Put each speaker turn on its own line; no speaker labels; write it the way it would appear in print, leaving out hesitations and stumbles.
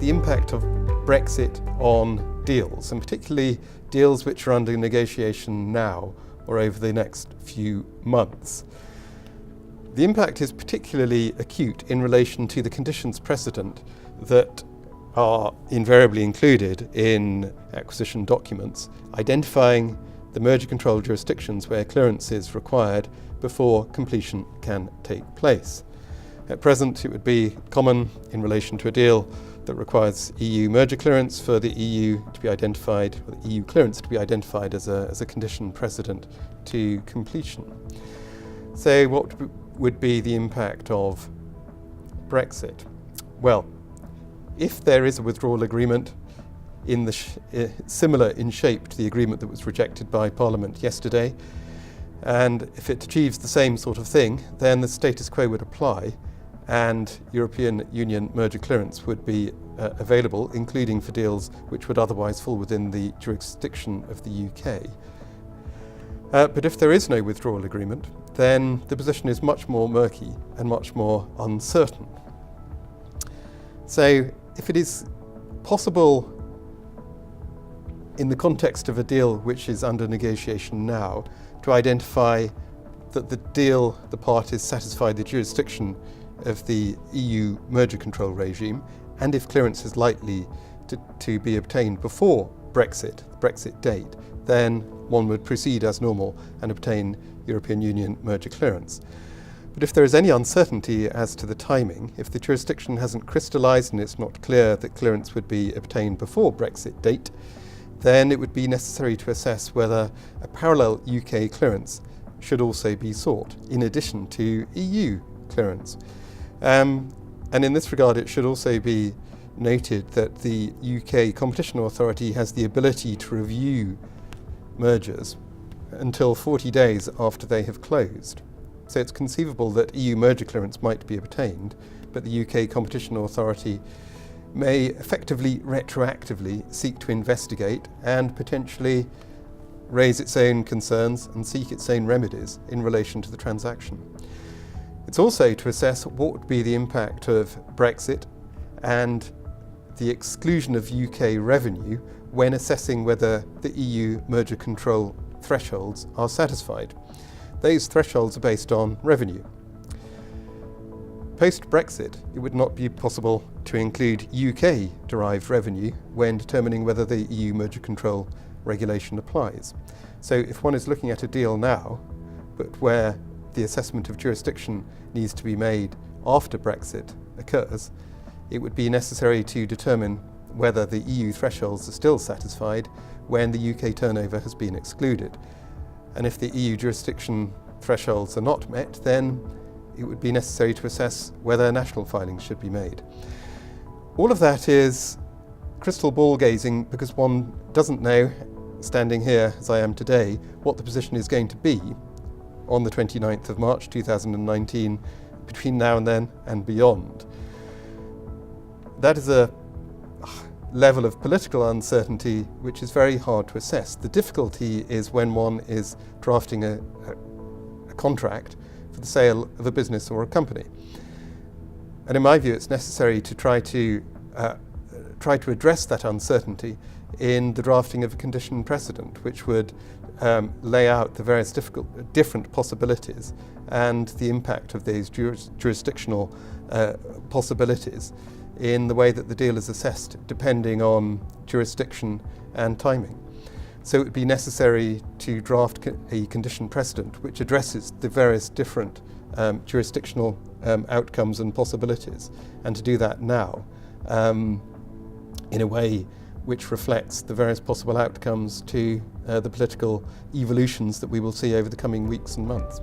the impact of Brexit on deals, and particularly deals which are under negotiation now or over the next few months. The impact is particularly acute in relation to the conditions precedent that are invariably included in acquisition documents, identifying the merger control jurisdictions where clearance is required before completion can take place. At present, it would be common in relation to a deal that requires EU merger clearance for the EU to be identified, or the EU clearance to be identified as a condition precedent to completion. So what would be the impact of Brexit? Well, if there is a withdrawal agreement similar in shape to the agreement that was rejected by Parliament yesterday, and if it achieves the same sort of thing, then the status quo would apply and European Union merger clearance would be available, including for deals which would otherwise fall within the jurisdiction of the UK. But if there is no withdrawal agreement, then the position is much more murky and much more uncertain. So if it is possible in the context of a deal which is under negotiation now to identify that the parties satisfy the jurisdiction of the EU merger control regime, and if clearance is likely to be obtained before Brexit, the Brexit date, then one would proceed as normal and obtain European Union merger clearance. But if there is any uncertainty as to the timing, if the jurisdiction hasn't crystallised and it's not clear that clearance would be obtained before Brexit date, then it would be necessary to assess whether a parallel UK clearance should also be sought, in addition to EU clearance. And in this regard, it should also be noted that the UK Competition Authority has the ability to review mergers until 40 days after they have closed. So it's conceivable that EU merger clearance might be obtained, but the UK Competition Authority may effectively retroactively seek to investigate and potentially raise its own concerns and seek its own remedies in relation to the transaction. It's also to assess what would be the impact of Brexit and the exclusion of UK revenue when assessing whether the EU merger control thresholds are satisfied. Those thresholds are based on revenue. Post-Brexit, it would not be possible to include UK-derived revenue when determining whether the EU merger control regulation applies. So if one is looking at a deal now, but where the assessment of jurisdiction needs to be made after Brexit occurs, it would be necessary to determine whether the EU thresholds are still satisfied when the UK turnover has been excluded. And if the EU jurisdiction thresholds are not met, then it would be necessary to assess whether national filings should be made. All of that is crystal ball gazing because one doesn't know, standing here as I am today, what the position is going to be on the 29th of March 2019 between now and then and beyond. That is a level of political uncertainty which is very hard to assess. The difficulty is when one is drafting a contract for the sale of a business or a company. And in my view, it's necessary to try to address that uncertainty in the drafting of a condition precedent, which would lay out the various different possibilities and the impact of these jurisdictional possibilities in the way that the deal is assessed, depending on jurisdiction and timing. So it would be necessary to draft a condition precedent which addresses the various different jurisdictional outcomes and possibilities, and to do that now in a way which reflects the various possible outcomes to the political evolutions that we will see over the coming weeks and months.